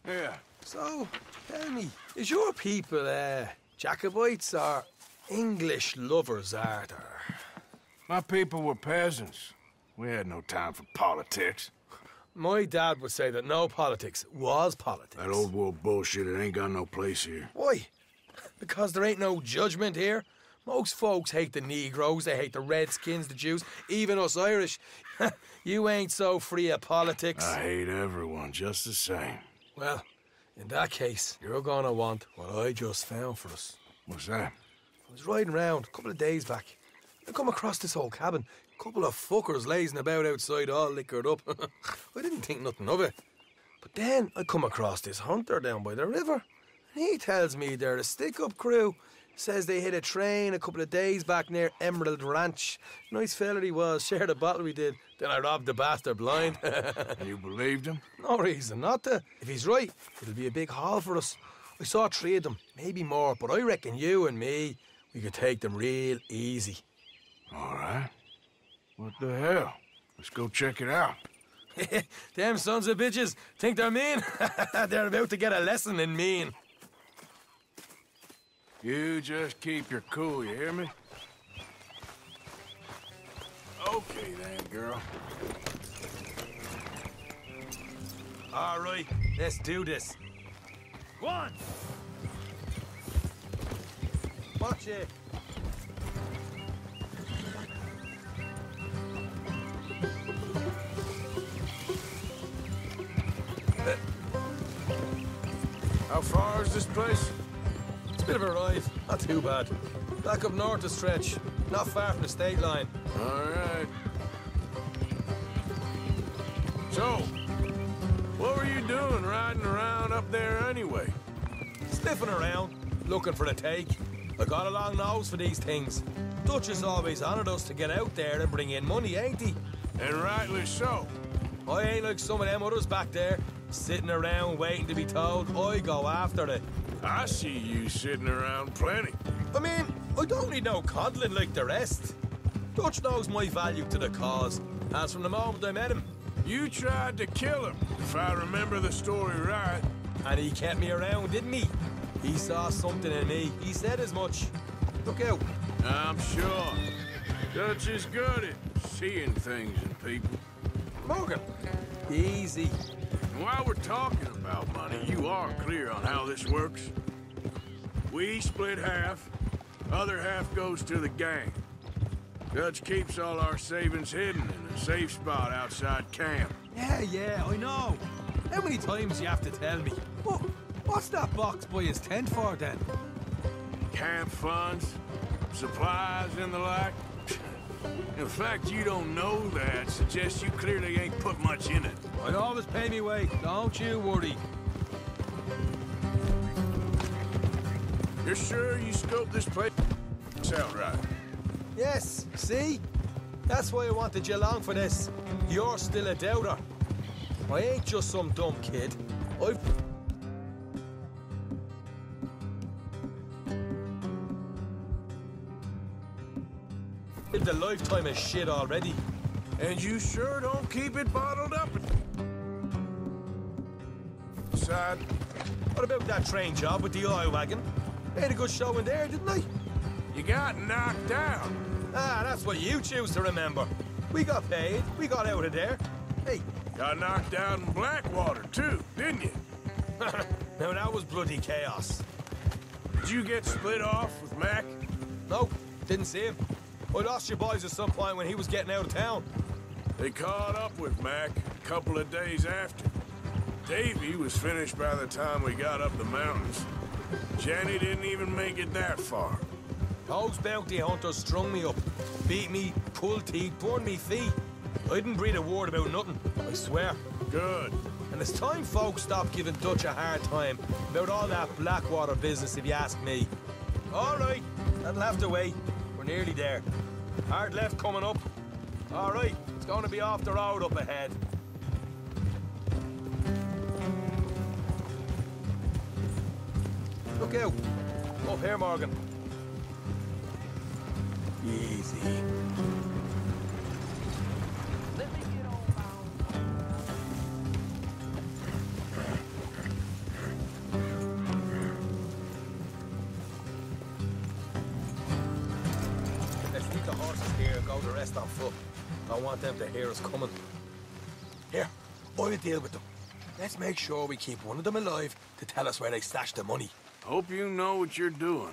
Yeah. So, tell me, is your people, Jacobites or English lovers, Arthur? My people were peasants. We had no time for politics. My dad would say that no politics was politics. That old world bullshit, it ain't got no place here. Why? Because there ain't no judgment here? Most folks hate the Negroes, they hate the Redskins, the Jews, even us Irish. You ain't so free of politics. I hate everyone just the same. Well, in that case, you're gonna want what I just found for us. What's that? I was riding around a couple of days back. I come across this old cabin. A couple of fuckers lazing about outside all liquored up. I didn't think nothing of it. But then I come across this hunter down by the river. And he tells me they're a stick-up crew. Says they hit a train a couple of days back near Emerald Ranch. Nice fella he was, shared a bottle we did. Then I robbed the bastard blind. You believed him? No reason not to. If he's right, it'll be a big haul for us. I saw 3 of them, maybe more, but I reckon you and me, we could take them real easy. All right. What the hell? Let's go check it out. Them sons of bitches think they're mean. They're about to get a lesson in mean. You just keep your cool, you hear me? Okay then, girl. All right, let's do this. One. Watch it. How far is this place? It's a bit of a ride, not too bad. Back up north a stretch, not far from the state line. All right. So, what were you doing riding around up there anyway? Sniffing around, looking for the take. I got a long nose for these things. Dutch has always honoured us to get out there and bring in money, ain't he? And rightly so. I ain't like some of them others back there, sitting around waiting to be told. I go after it. I see you sitting around plenty. I mean, I don't need no coddling like the rest. Dutch knows my value to the cause, as from the moment I met him. You tried to kill him, if I remember the story right. And he kept me around, didn't he? He saw something in me. He said as much. Look out. I'm sure. Dutch is good at seeing things in people. Morgan, easy. And while we're talking about money, you are clear on how this works? We split half, other half goes to the gang. Dutch keeps all our savings hidden in a safe spot outside camp. Yeah, I know. How many times you have to tell me? What's that box by his tent for, then? Camp funds, supplies, and the like. In fact, you don't know that suggests you clearly ain't put much in it. I always pay me way, don't you worry. You're sure you scoped this place out right? Yes, see? That's why I wanted you along for this. You're still a doubter. I ain't just some dumb kid. I've... lived a lifetime of shit already. And you sure don't keep it bottled up. Sad. What about that train job with the oil wagon? Made a good show in there, didn't I? You got knocked out. Ah, that's what you choose to remember. We got paid. We got out of there. Hey. Got knocked out in Blackwater, too, didn't you? Now, that was bloody chaos. Did you get split off with Mac? No, didn't see him. I lost your boys at some point when he was getting out of town. They caught up with Mac a couple of days after. Davy was finished by the time we got up the mountains. Jenny didn't even make it that far. Those bounty hunters strung me up, beat me, pulled teeth, burned me feet. I didn't breathe a word about nothing, I swear. Good. And it's time folks stopped giving Dutch a hard time about all that Blackwater business, if you ask me. All right, that'll have to wait. We're nearly there. Hard left coming up. All right, it's going to be off the road up ahead. Look out. Up here, Morgan. Easy. best on foot. Don't want them to hear us coming. Here, I'll deal with them. Let's make sure we keep one of them alive to tell us where they stashed the money. Hope you know what you're doing.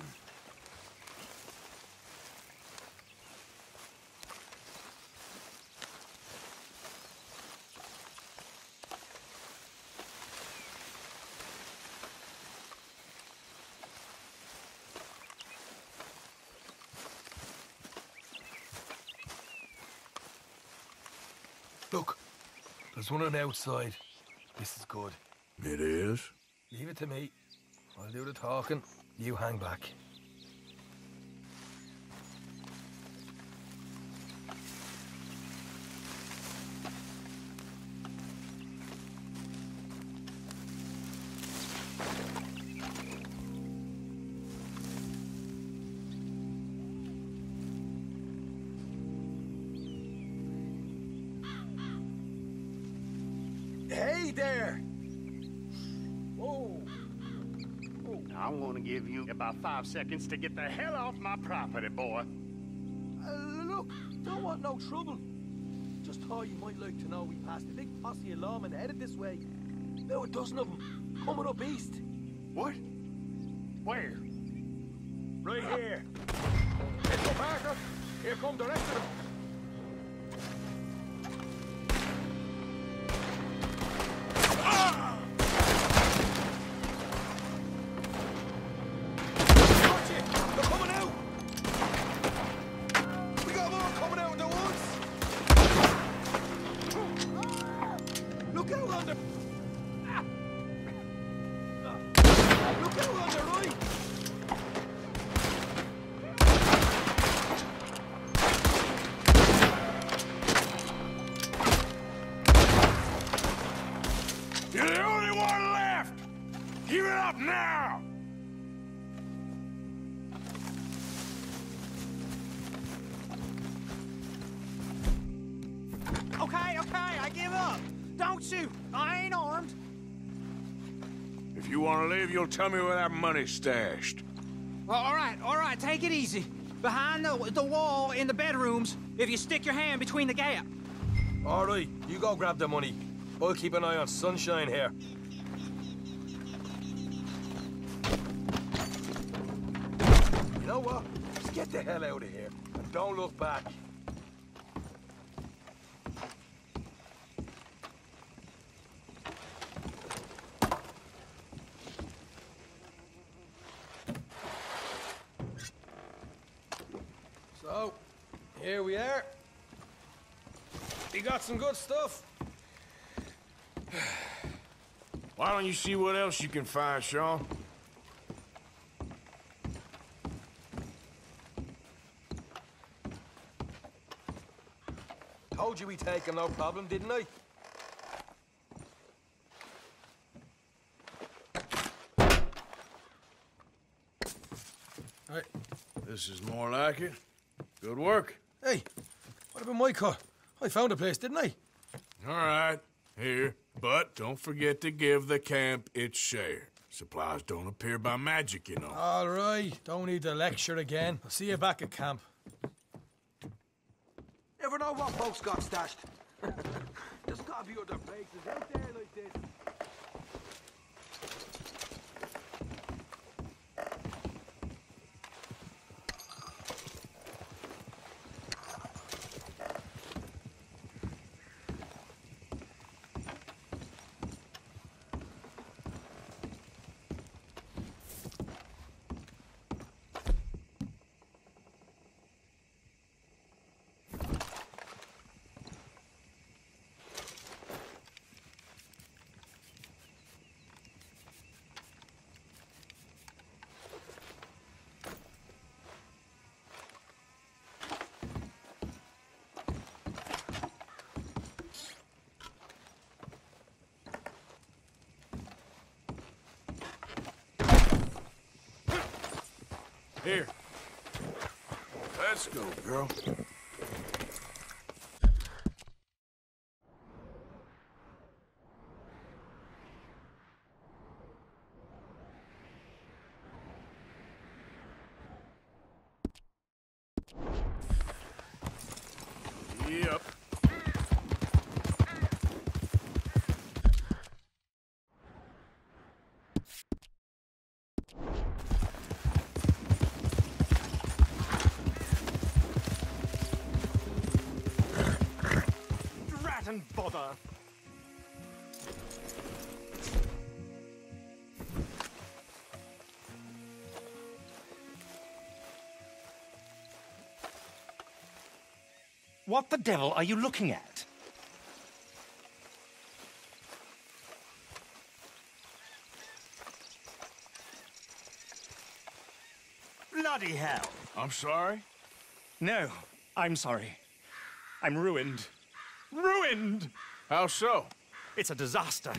Look, there's one on the outside. This is good. It is? Leave it to me. I'll do the talking. You hang back. Hey there! Whoa! I'm gonna give you about 5 seconds to get the hell off my property, boy. Look, don't want no trouble. Just thought you might like to know we passed a big posse of lawmen headed this way. About a dozen of them, coming up east. What? Where? Right here. Let's go, Parker. Here come the rest of them. You're the only one left! Give it up now! Okay, I give up. Don't shoot. I ain't armed. If you want to leave, you'll tell me where that money's stashed. Well, all right, take it easy. Behind the wall in the bedrooms, if you stick your hand between the gap. All right, you go grab the money. I'll keep an eye on Sunshine here. You know what? Just get the hell out of here and don't look back. So, here we are. You got some good stuff. Why don't you see what else you can find, Sean? Told you we'd take him, no problem, didn't I? Right. This is more like it. Good work. Hey, what about my cut? I found a place, didn't I? All right, here. But don't forget to give the camp its share. Supplies don't appear by magic, you know. All right, don't need to lecture again. I'll see you back at camp. Never know what folks got stashed. There's gotta be other places out there like this. Here. Let's go, girl. Yep. Drat and bother. What the devil are you looking at? Bloody hell. I'm sorry? No, I'm sorry. I'm ruined. Ruined! How so? It's a disaster.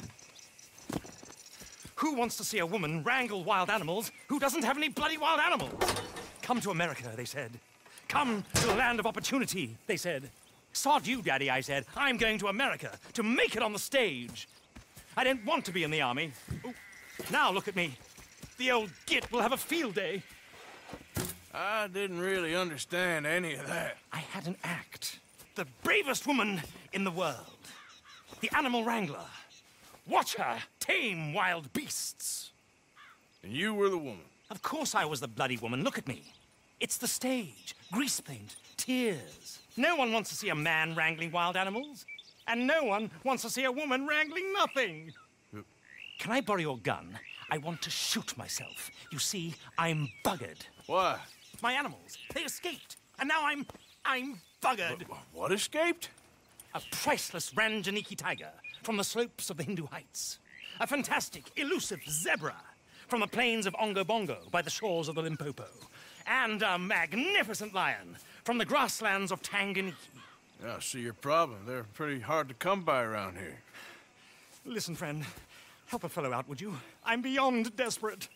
Who wants to see a woman wrangle wild animals who doesn't have any bloody wild animals? Come to America, they said. Come to the land of opportunity, they said. Sod you, Daddy, I said. I'm going to America to make it on the stage. I don't want to be in the army. Ooh. Now look at me. The old git will have a field day. I didn't really understand any of that. I had an act. The bravest woman in the world. The animal wrangler. Watch her tame wild beasts. And you were the woman. Of course I was the bloody woman. Look at me. It's the stage. Grease paint. Tears. No one wants to see a man wrangling wild animals. And no one wants to see a woman wrangling nothing. Can I borrow your gun? I want to shoot myself. You see, I'm buggered. Why? My animals, they escaped. And now I'm buggered. What escaped? A priceless Ranjaniki tiger from the slopes of the Hindu Heights. A fantastic, elusive zebra from the plains of Ongo Bongo by the shores of the Limpopo. And a magnificent lion from the grasslands of Tanganyika. Yeah, I see your problem. They're pretty hard to come by around here. Listen, friend, help a fellow out, would you? I'm beyond desperate.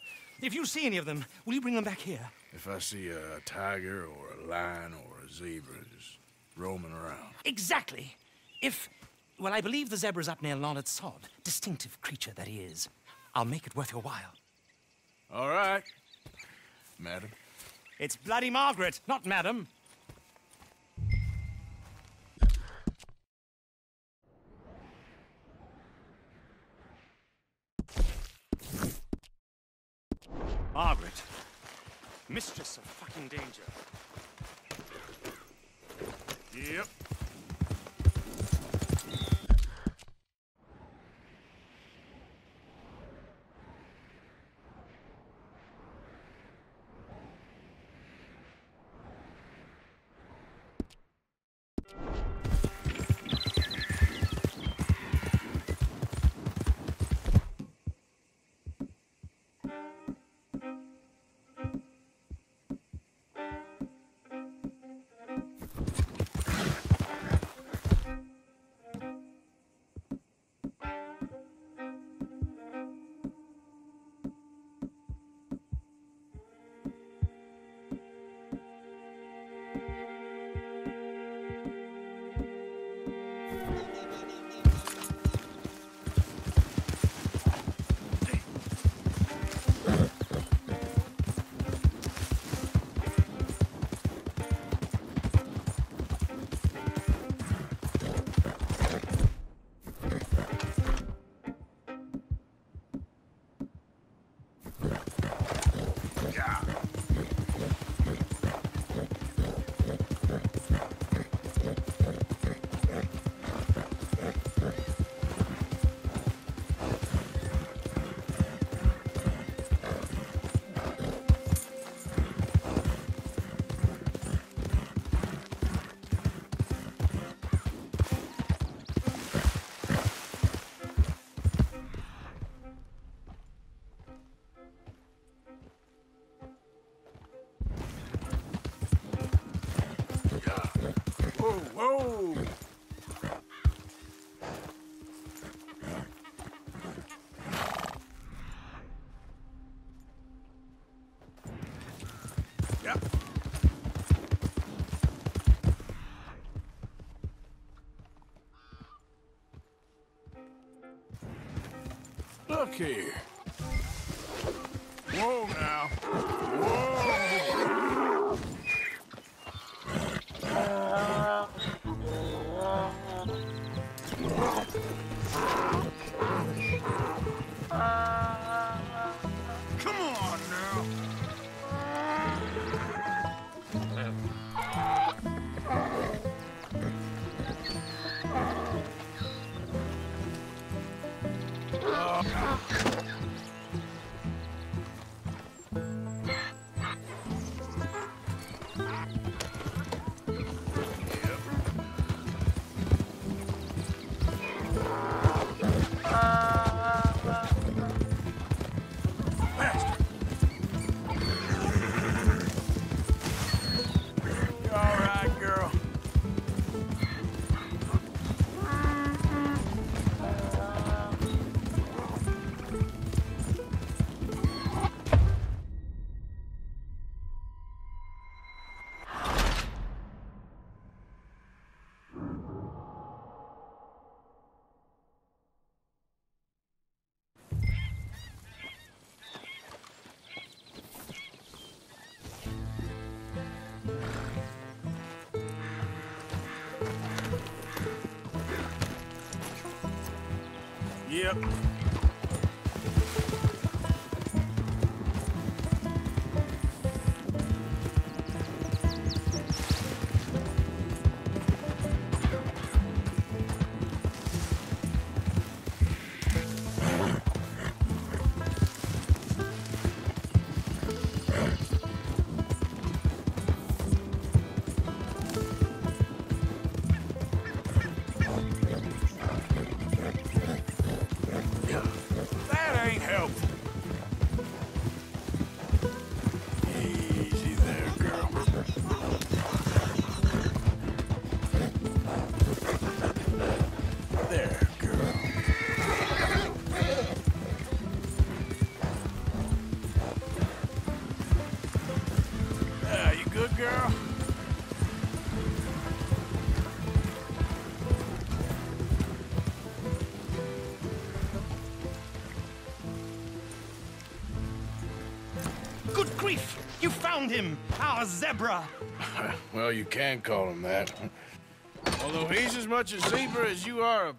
If you see any of them, will you bring them back here? If I see a tiger or a lion or a zebra just roaming around. Exactly. Well, I believe the zebra's up near Lonnet Sod. Distinctive creature that he is. I'll make it worth your while. All right, madam. It's bloody Margaret, not madam. Margaret. Mistress of fucking danger. Yep. Whoa! Yeah. Look here. Whoa now. Whoa! Yep. That ain't helpful. Easy there, girl. There, girl. You good, girl? Good grief! You found him! Our zebra! Well, you can call him that. Although he's as much a zebra as you are a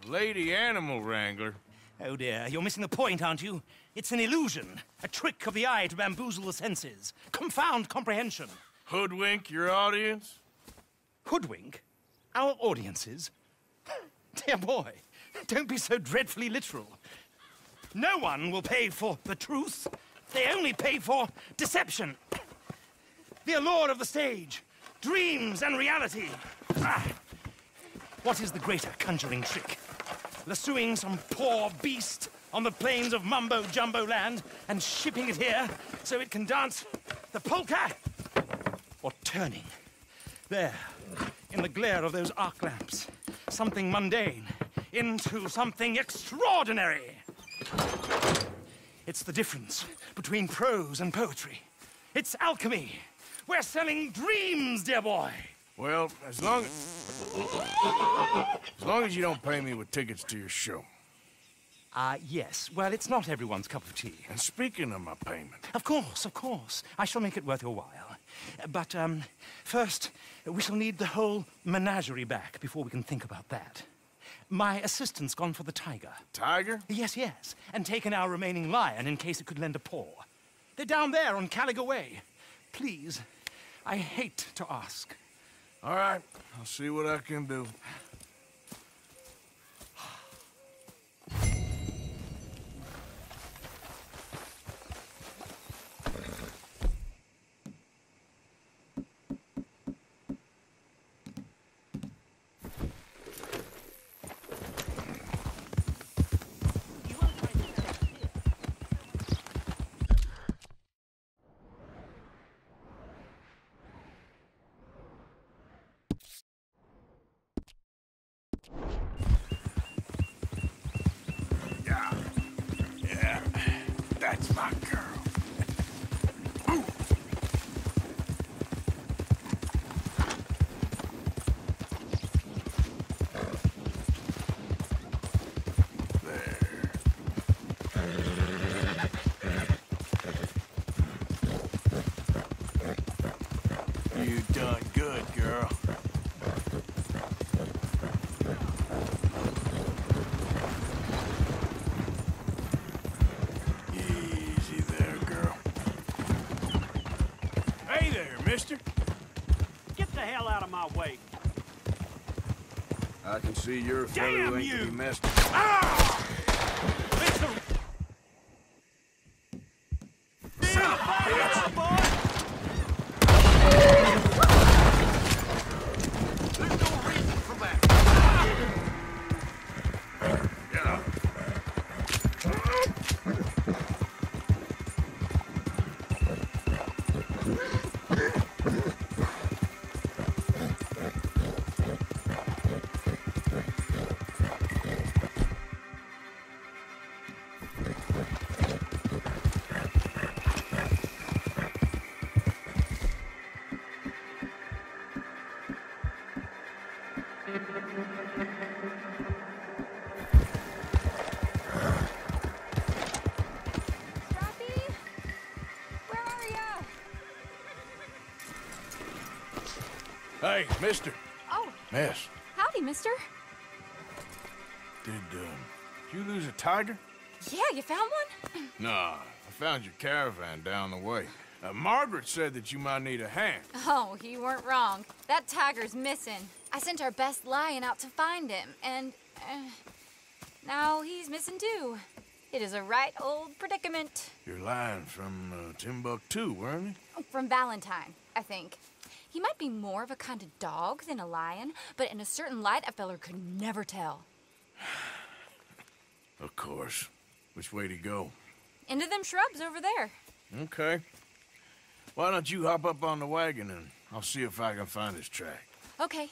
lady animal wrangler. Oh dear, you're missing the point, aren't you? It's an illusion. A trick of the eye to bamboozle the senses. Confound comprehension. Hoodwink your audience? Hoodwink? Our audiences? Dear boy, don't be so dreadfully literal. No one will pay for the truth. They only pay for deception. The allure of the stage, dreams and reality. What is the greater conjuring trick? Lassoing some poor beast on the plains of mumbo-jumbo land and shipping it here so it can dance the polka? Or turning, there, in the glare of those arc lamps, something mundane into something extraordinary? It's the difference between prose and poetry. It's alchemy. We're selling dreams, dear boy. Well, as long as you don't pay me with tickets to your show. Yes. Well, it's not everyone's cup of tea. And speaking of my payment... Of course, of course. I shall make it worth your while. But, first, we shall need the whole menagerie back before we can think about that. My assistant's gone for the tiger. Tiger? Yes, yes. And taken our remaining lion in case it could lend a paw. They're down there on Caliga Way. Please, I hate to ask. All right, I'll see what I can do. Yeah, that's my girl. You done good, girl. Easy there, girl. Hey there, mister. Get the hell out of my way. I can see you're a fella Damn who ain't to you! be messed. Ah! It's the Hey, mister. Oh, Miss. howdy, mister. Did you lose a tiger? Yeah, you found one? Nah, I found your caravan down the way. Margaret said that you might need a hand. Oh, you weren't wrong. That tiger's missing. I sent our best lion out to find him, and now he's missing too. It is a right old predicament. You're lying from Timbuktu, weren't you? From Valentine, I think. He might be more of a kind of dog than a lion, but in a certain light, a feller could never tell. Of course. Which way to go? Into them shrubs over there. Okay. Why don't you hop up on the wagon and I'll see if I can find his track. Okay.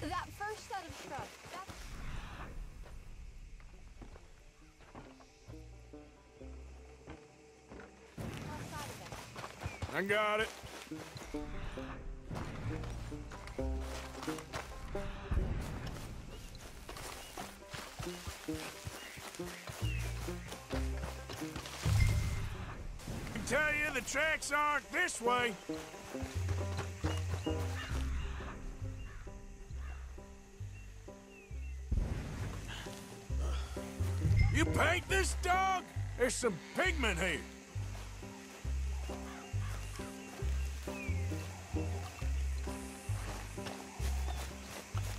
That first set of shrubs, that's... outside of them. I got it. I tell you, the tracks aren't this way. You paint this dog? There's some pigment here.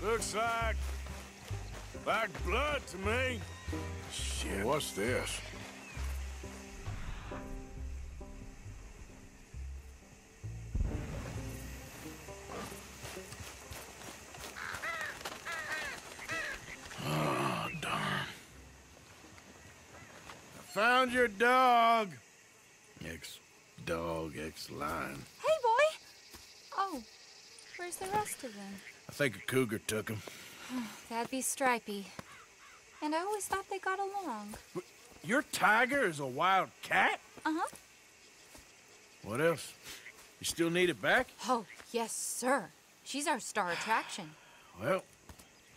Looks like blood to me. Shit, what's this? Oh, darn. I found your dog. Ex-dog, ex-lion. Hey, boy! Oh, where's the rest of them? I think a cougar took him. That'd be Stripey. And I always thought they got along. Your tiger is a wild cat? Uh-huh. What else? You still need it back? Oh, yes, sir. She's our star attraction. Well,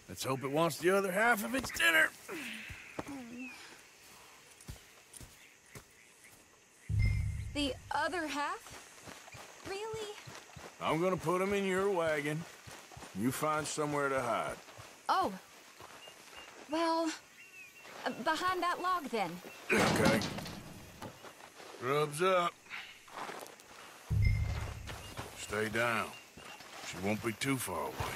let's hope it wants the other half of its dinner. The other half? Really? I'm gonna put him in your wagon. You find somewhere to hide. Oh. Well, behind that log, then. Okay. Rubs up. Stay down. She won't be too far away.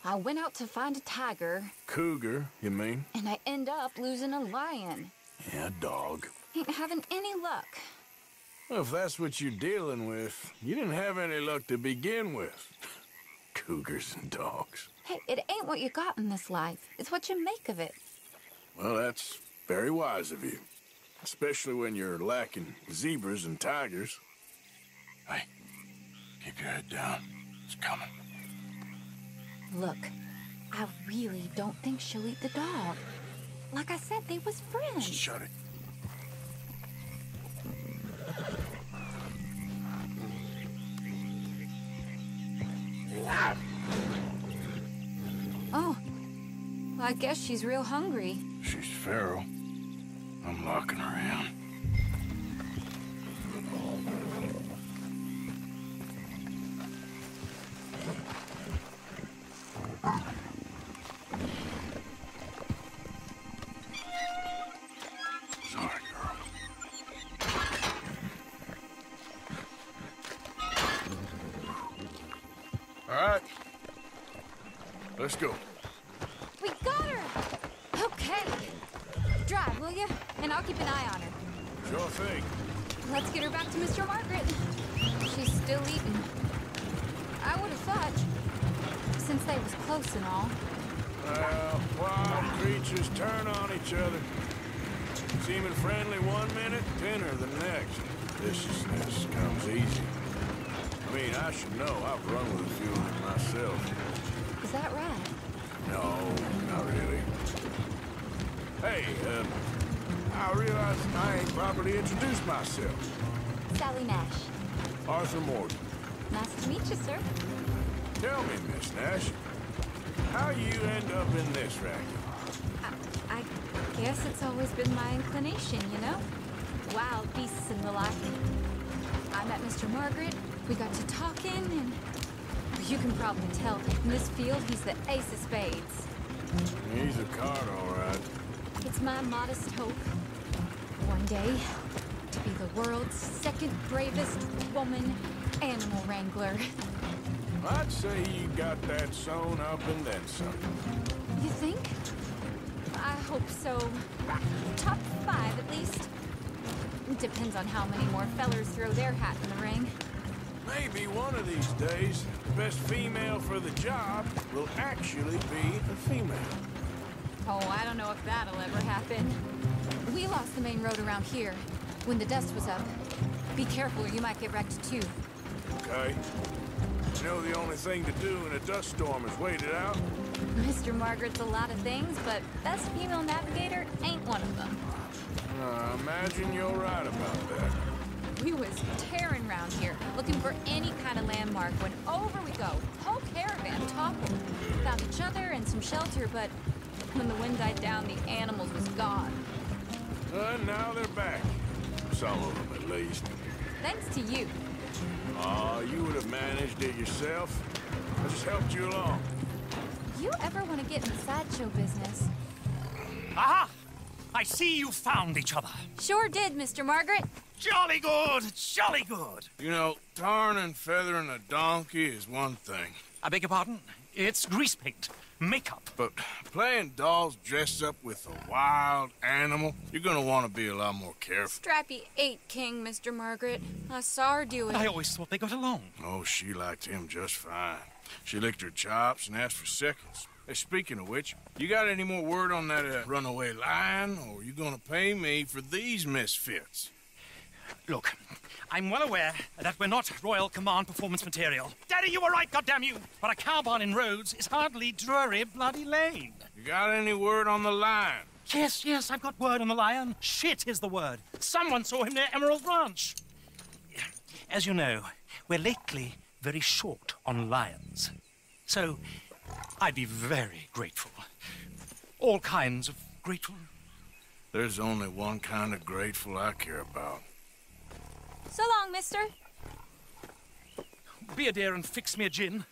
I went out to find a tiger. Cougar, you mean? And I end up losing a lion. Yeah, dog. Ain't having any luck. Well, if that's what you're dealing with, you didn't have any luck to begin with. Cougars and dogs. Hey, it ain't what you got in this life. It's what you make of it. Well, that's very wise of you. Especially when you're lacking zebras and tigers. Hey, keep your head down. It's coming. Look, I really don't think she'll eat the dog. Like I said, they was friends. Shut it. Oh, well, I guess she's real hungry. She's feral. I'm locking her in. Sorry, girl. All right. Let's go. We got her! Okay. Drive, will you? And I'll keep an eye on her. Sure thing. Let's get her back to Mr. Margaret. She's still eating. I would have thought, since they was close and all. Well, wild creatures turn on each other. Seeming friendly one minute, tender the next. Viciousness comes easy. I mean, I should know. I've run with a few of them myself. Is that right? No, not really. Hey, I realize I ain't properly introduced myself. Sally Nash. Arthur Morgan. Nice to meet you, sir. Tell me, Miss Nash, how you end up in this racket? I guess it's always been my inclination, you know? Wild beasts and the like. I met Mr. Margaret, We got to talking, and you can probably tell, in this field, he's the ace of spades. He's a card, all right. It's my modest hope, one day, to be the world's second bravest woman animal wrangler. I'd say you got that sewn up and then some. You think? I hope so. Top 5, at least. Depends on how many more fellers throw their hat in the ring. Maybe one of these days, the best female for the job will actually be a female. Oh, I don't know if that'll ever happen. We lost the main road around here when the dust was up. Be careful or you might get wrecked too. Okay. You know the only thing to do in a dust storm is wait it out? Mr. Margaret's a lot of things, but best female navigator ain't one of them. I imagine you're right about that. We was tearing around here, looking for any kind of landmark when over we go. Whole caravan toppled. Found each other and some shelter, but when the wind died down, the animals was gone. And now they're back. Some of them, at least. Thanks to you. You would have managed it yourself. I just helped you along. You ever want to get in the sideshow business? Aha! I see you found each other. Sure did, Mr. Margaret. Jolly good, jolly good. You know, tarring and feathering a donkey is one thing. I beg your pardon? It's grease paint, makeup. But playing dolls dressed up with a wild animal, you're gonna want to be a lot more careful. Strappy ain't king, Mr. Margaret. I saw her do it. I always thought they got along. Oh, she liked him just fine. She licked her chops and asked for seconds. Hey, speaking of which, you got any more word on that runaway lion, or are you gonna pay me for these misfits? Look, I'm well aware that we're not Royal Command performance material. Daddy, you were right, goddamn you! But a cow barn in Rhodes is hardly Drury Bloody Lane. You got any word on the lion? Yes, I've got word on the lion. Shit is the word. Someone saw him near Emerald Ranch. As you know, we're lately very short on lions. So, I'd be very grateful. All kinds of grateful. There's only one kind of grateful I care about. So long, mister. Be a dear and fix me a gin.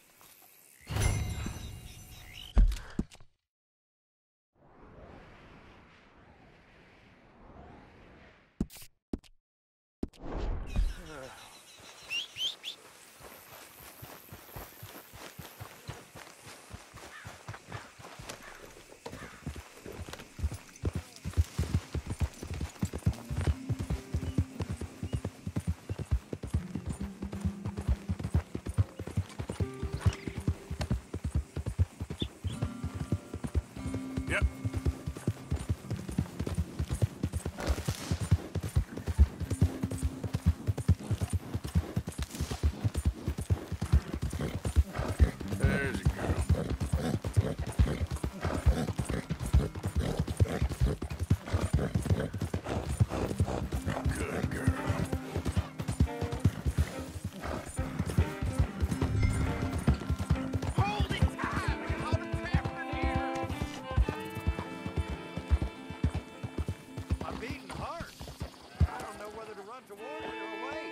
Yep. There's a girl. Good girl. Hold it tight! I'll be trapped here! I'm beating hard. I don't know whether to run toward it or away.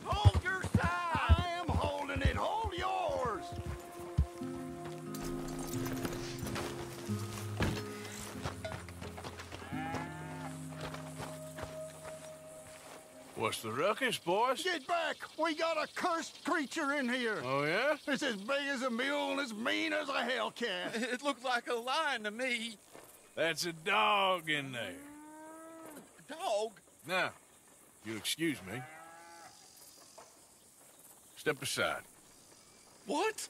Hold your side! I am holding it. Hold yours! What's the ruckus, boys? Get back! We got a cursed creature in here. Oh, yeah? It's as big as a mule and as mean as a hellcat. It looked like a lion to me. That's a dog in there. Dog? Now, you'll excuse me. Step aside. What?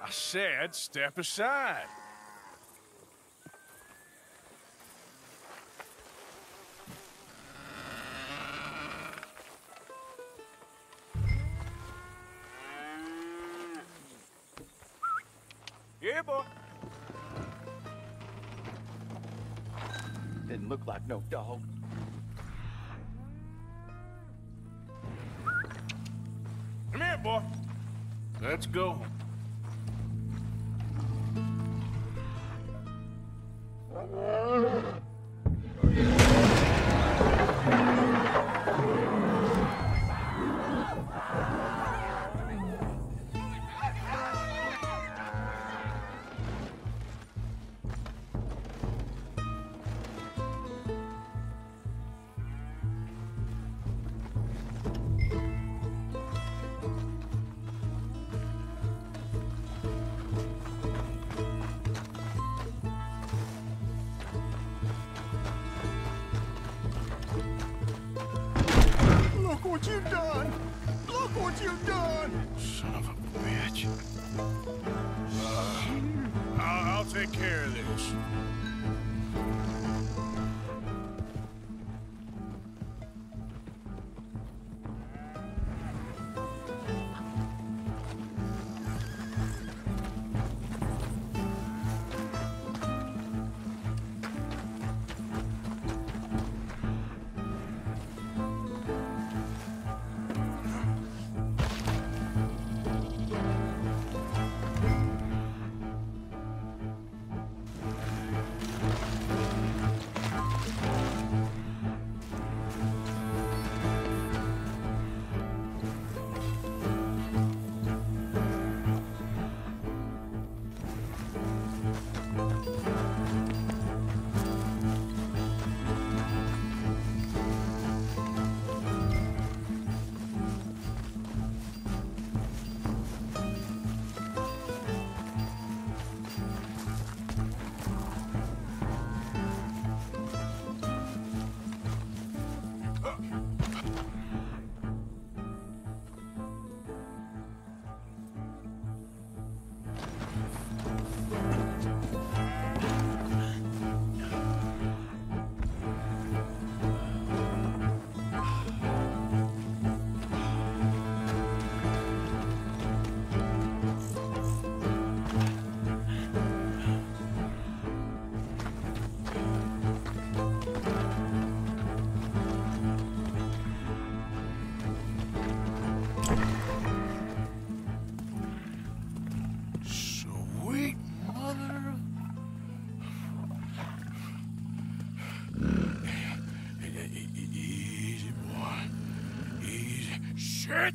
I said step aside. Yeah, boy. Didn't look like no dog. boy. Let's go. Look what you've done! Look what you've done! Son of a bitch. I'll take care of this. Sweet mother. Easy, boy. Easy. Shit!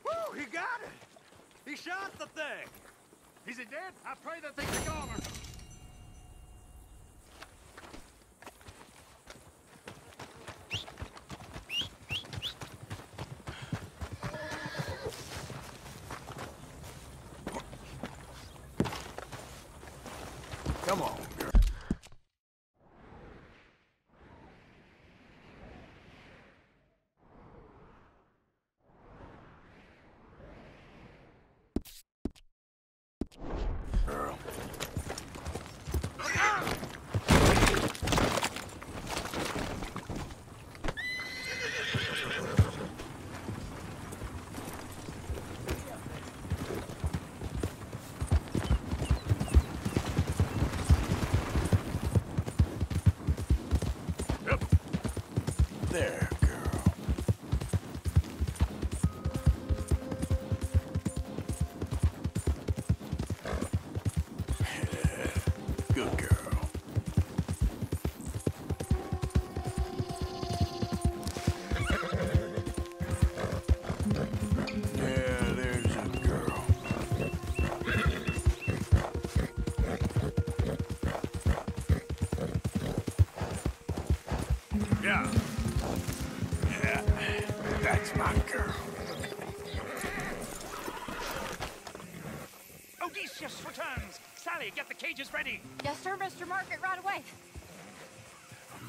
Woo! He got it! He shot the thing! Is it dead? I pray that thing's a goner. Come on, girl. Girl. Yep. There, girl. Good girl. Yeah, there's a girl. Yeah. Yeah, that's my girl. Sally, get the cages ready. Yes, sir, Mr. Market, right away.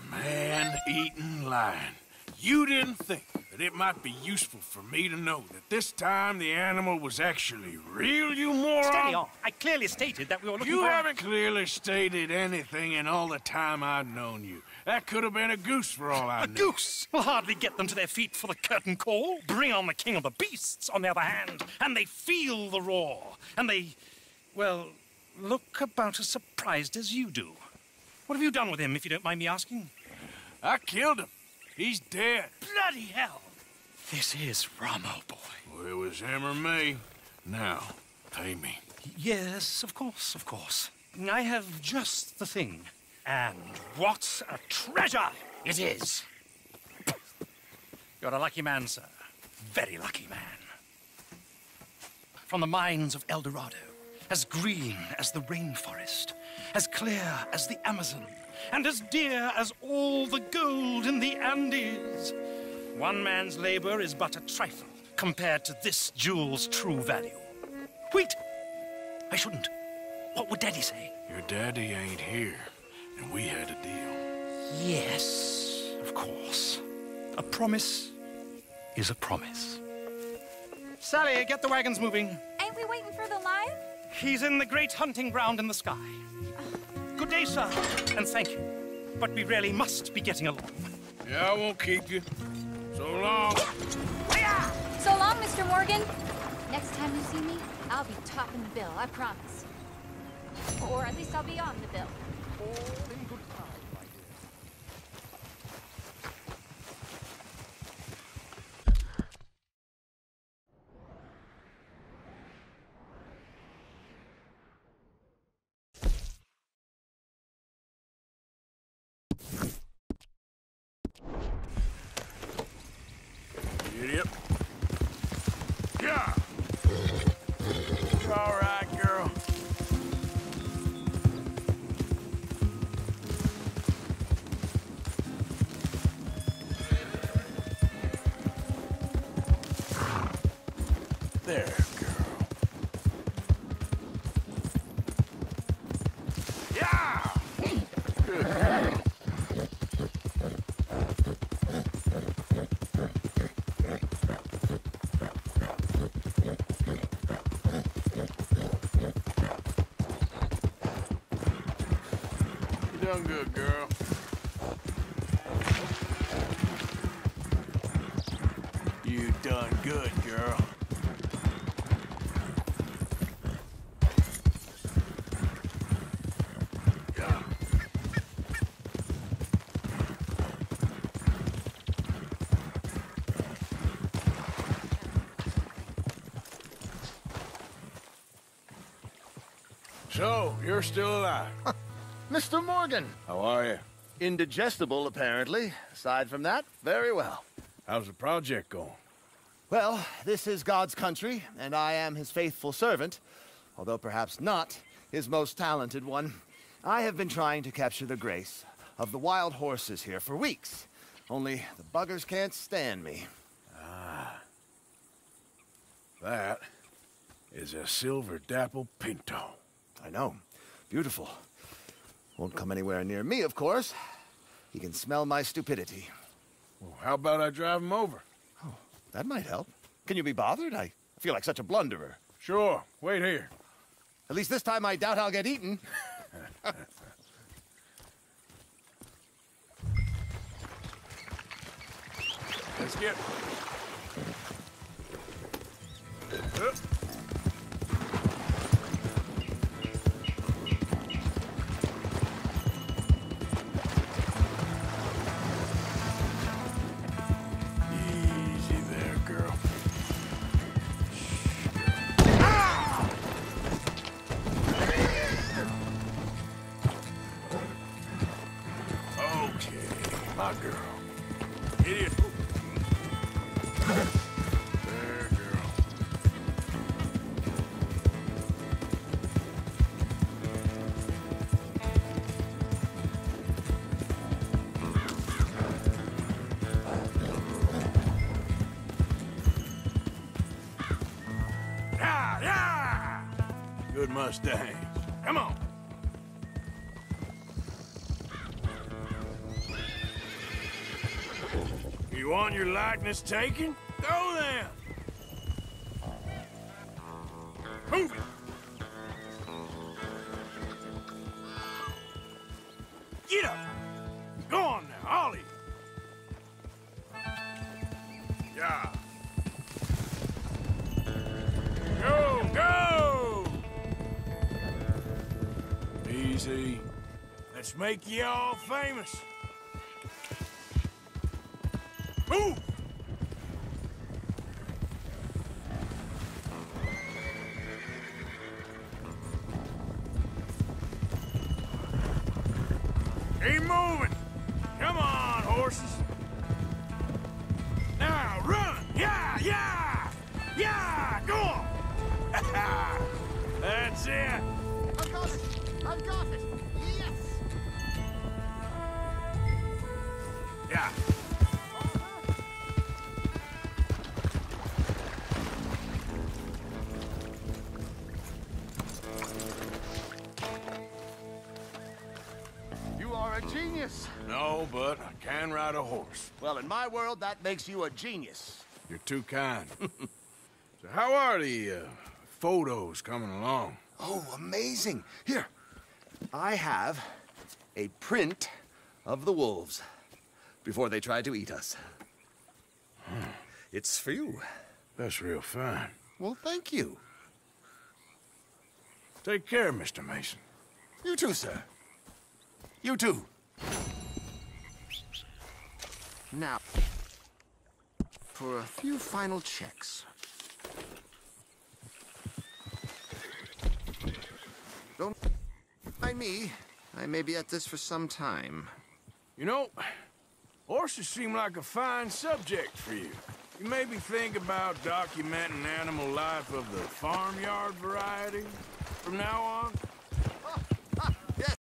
Man-eating lion. You didn't think that it might be useful for me to know that this time the animal was actually real, you moron? Steady on. I clearly stated that we were looking You for... haven't clearly stated anything in all the time I've known you. That could have been a goose for all I A know. goose will hardly get them to their feet for the curtain call. Bring on the king of the beasts, on the other hand, and they feel the roar. And they, well, look about as surprised as you do. What have you done with him, if you don't mind me asking? I killed him. He's dead. Bloody hell! This is Ramo, boy. Well, it was him or me. Now, pay me. Yes, of course, of course. I have just the thing. And what a treasure it is! You're a lucky man, sir. Very lucky man. From the mines of El Dorado, as green as the rainforest, as clear as the Amazon, and as dear as all the gold in the Andes. One man's labor is but a trifle compared to this jewel's true value. Wait! I shouldn't. What would Daddy say? Your daddy ain't here, and we had a deal. Yes, of course. A promise is a promise. Sally, get the wagons moving. Ain't we waiting for the lion? He's in the great hunting ground in the sky. Good day, sir, and thank you. But we really must be getting along. Yeah, I won't keep you. So long. So long, Mr. Morgan. Next time you see me, I'll be topping the bill, I promise. Or at least I'll be on the bill. All in good time, my dear. Idiot. Yeah. All right, girl. There, girl. Yeah. Good girl. You done good, girl. You done good, girl. Yeah. So, you're still alive. Mr. Morgan. How are you? Indigestible, apparently. Aside from that, very well. How's the project going? Well, this is God's country, and I am his faithful servant, although perhaps not his most talented one. I have been trying to capture the grace of the wild horses here for weeks, only the buggers can't stand me. That is a silver dapple pinto. I know. Beautiful. Won't come anywhere near me, of course. He can smell my stupidity. Well, how about I drive him over? Oh, that might help. Can you be bothered? I feel like such a blunderer. Sure. Wait here. At least this time I doubt I'll get eaten. Let's get... Easy there, girl. Okay, my girl. Idiot. There, girl. Yeah, yeah! Good Mustang. Come You want your likeness taken? Go then! Move it! Get up! Go on now, all of you! Yeah. Go, go! Easy. Let's make you all famous. Move! Keep moving! Come on, horses! Now, run! Yeah, yeah! Yeah! Go on! That's it! I've got it! I've got it! Yes! Yeah. You are a genius. No, but I can ride a horse. Well, in my world, that makes you a genius. You're too kind. So how are the photos coming along? Oh, amazing. Here, I have a print of the wolves before they tried to eat us. It's for you. That's real fine. Well, thank you. Take care, Mr. Mason. You too, sir. You too. Now, for a few final checks. Don't mind me. I may be at this for some time. You know, horses seem like a fine subject for you. You maybe think about documenting animal life of the farmyard variety from now on?